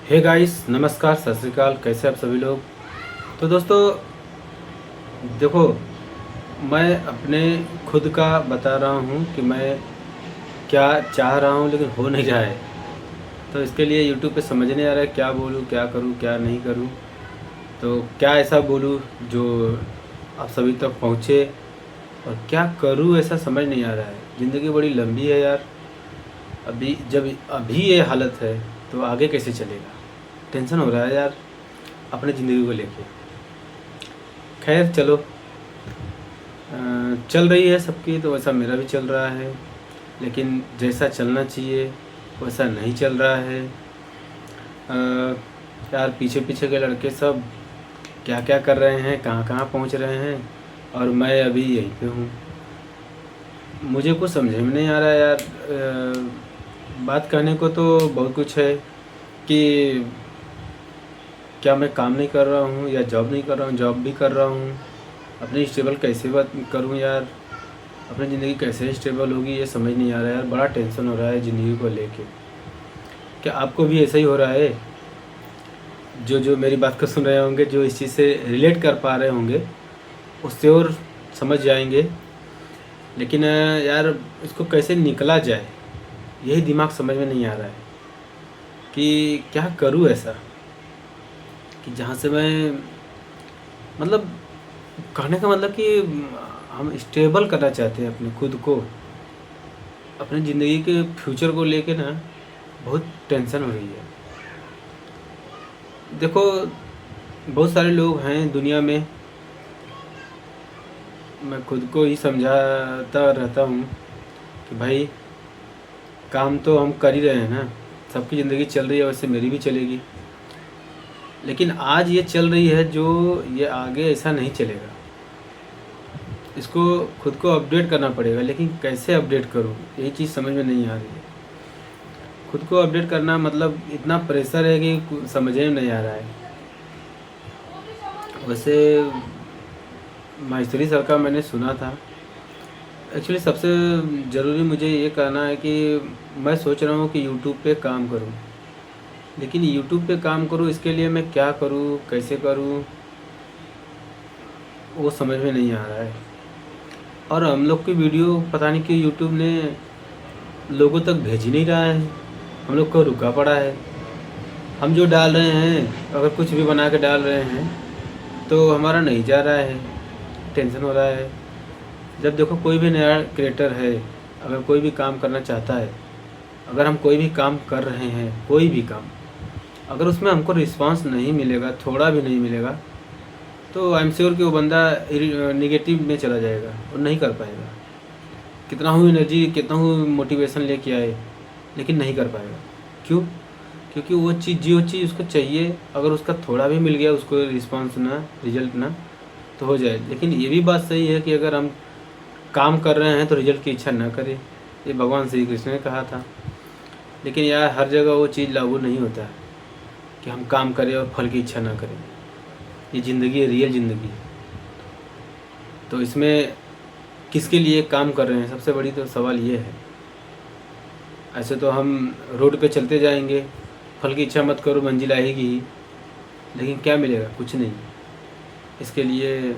Hey guys, नमस्कार, सत श्री अकाल। कैसे आप सभी लोग। तो दोस्तों देखो, मैं अपने खुद का बता रहा हूँ कि मैं क्या चाह रहा हूँ लेकिन हो नहीं रहा है। तो इसके लिए यूट्यूब पे समझ नहीं आ रहा है क्या बोलूँ, क्या करूँ, क्या नहीं करूँ। तो क्या ऐसा बोलूँ जो आप सभी तक पहुँचे, और क्या करूँ ऐसा समझ नहीं आ रहा है। ज़िंदगी बड़ी लंबी है यार। अभी ये हालत है तो आगे कैसे चलेगा। टेंशन हो रहा है यार अपने ज़िंदगी को लेके। खैर चलो, चल रही है सबकी तो वैसा मेरा भी चल रहा है, लेकिन जैसा चलना चाहिए वैसा नहीं चल रहा है। यार पीछे पीछे के लड़के सब क्या क्या कर रहे हैं, कहाँ कहाँ पहुँच रहे हैं, और मैं अभी यहीं पे हूँ। मुझे कुछ समझ में नहीं आ रहा यार। बात करने को तो बहुत कुछ है कि क्या मैं काम नहीं कर रहा हूँ या जॉब नहीं कर रहा हूँ, जॉब भी कर रहा हूँ। अपनी स्टेबल कैसे बात करूँ यार, अपनी ज़िंदगी कैसे स्टेबल होगी ये समझ नहीं आ रहा है यार। बड़ा टेंशन हो रहा है ज़िंदगी को लेके। क्या आपको भी ऐसा ही हो रहा है? जो जो मेरी बात को सुन रहे होंगे, जो इस चीज़ से रिलेट कर पा रहे होंगे, उससे और समझ जाएंगे। लेकिन यार इसको कैसे निकला जाए यही दिमाग समझ में नहीं आ रहा है कि क्या करूँ ऐसा कि जहाँ से मैं, मतलब कहने का मतलब कि हम स्टेबल करना चाहते हैं अपने खुद को। अपनी ज़िंदगी के फ्यूचर को लेके ना बहुत टेंशन हो रही है। देखो, बहुत सारे लोग हैं दुनिया में। मैं खुद को ही समझाता रहता हूँ कि भाई काम तो हम कर ही रहे हैं ना। सबकी ज़िंदगी चल रही है, वैसे मेरी भी चलेगी। लेकिन आज ये चल रही है जो, ये आगे ऐसा नहीं चलेगा। इसको खुद को अपडेट करना पड़ेगा, लेकिन कैसे अपडेट करूँ यही चीज़ समझ में नहीं आ रही है। खुद को अपडेट करना मतलब इतना प्रेशर है कि समझ में नहीं आ रहा है। वैसे माहेश्वरी सर का मैंने सुना था। एक्चुअली सबसे ज़रूरी मुझे ये कहना है कि मैं सोच रहा हूँ कि यूट्यूब पे काम करूँ, लेकिन यूट्यूब पे काम करूँ इसके लिए मैं क्या करूँ, कैसे करूँ, वो समझ में नहीं आ रहा है। और हम लोग की वीडियो पता नहीं कि यूट्यूब ने लोगों तक भेज ही नहीं रहा है। हम लोग को रुका पड़ा है। हम जो डाल रहे हैं, अगर कुछ भी बना के डाल रहे हैं तो हमारा नहीं जा रहा है। टेंशन हो रहा है। जब देखो कोई भी नया क्रिएटर है, अगर कोई भी काम करना चाहता है, अगर हम कोई भी काम कर रहे हैं, कोई भी काम, अगर उसमें हमको रिस्पांस नहीं मिलेगा, थोड़ा भी नहीं मिलेगा, तो आई एम श्योर कि वो बंदा निगेटिव में चला जाएगा और नहीं कर पाएगा। कितना ही एनर्जी, कितना ही मोटिवेशन लेके आए, लेकिन नहीं कर पाएगा। क्यों? क्योंकि वो चीज़, जो चीज़ उसको चाहिए, अगर उसका थोड़ा भी मिल गया उसको रिस्पांस ना, रिजल्ट ना, तो हो जाए। लेकिन ये भी बात सही है कि अगर हम काम कर रहे हैं तो रिजल्ट की इच्छा ना करें। ये भगवान श्री कृष्ण ने कहा था। लेकिन यार हर जगह वो चीज़ लागू नहीं होता है कि हम काम करें और फल की इच्छा ना करें। ये ज़िंदगी है, रियल ज़िंदगी। तो इसमें किसके लिए काम कर रहे हैं, सबसे बड़ी तो सवाल ये है। ऐसे तो हम रोड पे चलते जाएंगे, फल की इच्छा मत करो, मंजिल आएगी ही, लेकिन क्या मिलेगा? कुछ नहीं। इसके लिए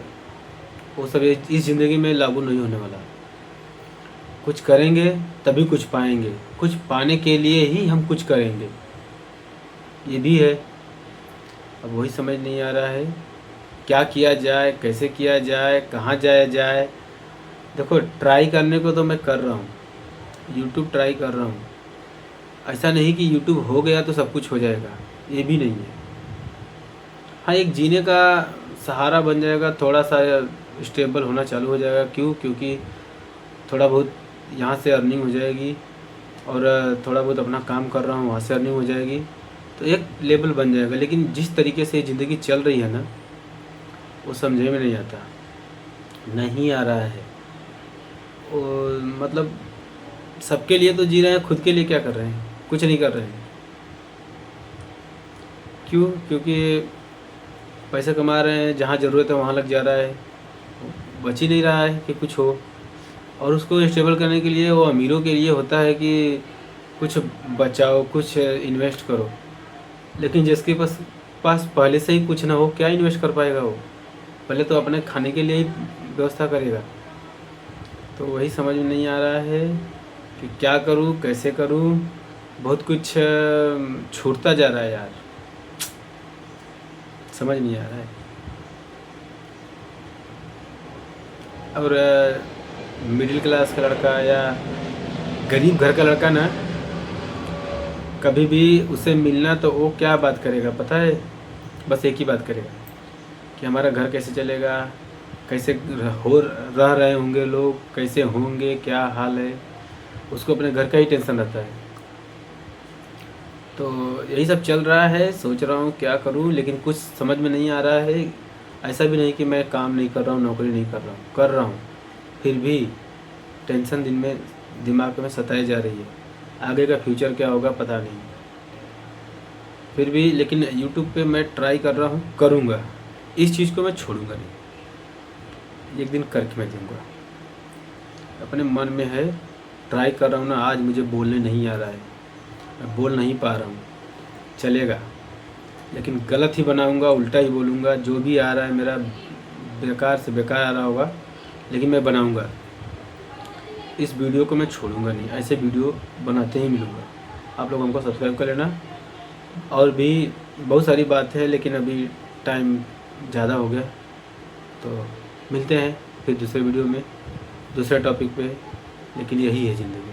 वो सब इस ज़िंदगी में लागू नहीं होने वाला। कुछ करेंगे तभी कुछ पाएंगे, कुछ पाने के लिए ही हम कुछ करेंगे, ये भी है। अब वही समझ नहीं आ रहा है क्या किया जाए, कैसे किया जाए, कहाँ जाया जाए। देखो, ट्राई करने को तो मैं कर रहा हूँ, यूट्यूब ट्राई कर रहा हूँ। ऐसा नहीं कि यूट्यूब हो गया तो सब कुछ हो जाएगा, ये भी नहीं है। हाँ, एक जीने का सहारा बन जाएगा, थोड़ा सा स्टेबल होना चालू हो जाएगा। क्यों? क्योंकि थोड़ा बहुत यहाँ से अर्निंग हो जाएगी, और थोड़ा बहुत अपना काम कर रहा हूँ वहाँ से अर्निंग हो जाएगी, तो एक लेवल बन जाएगा। लेकिन जिस तरीके से ज़िंदगी चल रही है ना, वो समझे में नहीं आता, नहीं आ रहा है। और मतलब सबके लिए तो जी रहे हैं, खुद के लिए क्या कर रहे हैं? कुछ नहीं कर रहे हैं। क्यों? क्योंकि पैसे कमा रहे हैं, जहाँ ज़रूरत है वहाँ लग जा रहा है, बच ही नहीं रहा है कि कुछ हो। और उसको स्टेबल करने के लिए, वो अमीरों के लिए होता है कि कुछ बचाओ, कुछ इन्वेस्ट करो। लेकिन जिसके पास पास पहले से ही कुछ ना हो, क्या इन्वेस्ट कर पाएगा वो? पहले तो अपने खाने के लिए ही व्यवस्था करेगा। तो वही समझ में नहीं आ रहा है कि क्या करूँ, कैसे करूँ। बहुत कुछ छूटता जा रहा है यार, समझ नहीं आ रहा है। और मिडिल क्लास का लड़का या गरीब घर का लड़का ना, कभी भी उसे मिलना तो वो क्या बात करेगा पता है? बस एक ही बात करेगा कि हमारा घर कैसे चलेगा, कैसे रह रहे होंगे लोग, कैसे होंगे, क्या हाल है। उसको अपने घर का ही टेंशन रहता है। तो यही सब चल रहा है, सोच रहा हूँ क्या करूँ, लेकिन कुछ समझ में नहीं आ रहा है। ऐसा भी नहीं कि मैं काम नहीं कर रहा हूँ, नौकरी नहीं कर रहा हूँ, फिर भी टेंशन दिन में दिमाग में सताई जा रही है। आगे का फ्यूचर क्या होगा पता नहीं। फिर भी लेकिन यूट्यूब पे मैं ट्राई कर रहा हूँ, करूँगा। इस चीज़ को मैं छोड़ूंगा नहीं, एक दिन करके मैं दूँगा। अपने मन में है, ट्राई कर रहा हूँ ना। आज मुझे बोलने नहीं आ रहा है, मैं बोल नहीं पा रहा हूँ, चलेगा, लेकिन गलत ही बनाऊँगा, उल्टा ही बोलूँगा। जो भी आ रहा है मेरा बेकार से बेकार आ रहा होगा, लेकिन मैं बनाऊँगा। इस वीडियो को मैं छोड़ूंगा नहीं, ऐसे वीडियो बनाते ही मिलूँगा। आप लोग हमको सब्सक्राइब कर लेना। और भी बहुत सारी बातें हैं, लेकिन अभी टाइम ज़्यादा हो गया, तो मिलते हैं फिर दूसरे वीडियो में, दूसरे टॉपिक पे। लेकिन यही है ज़िंदगी।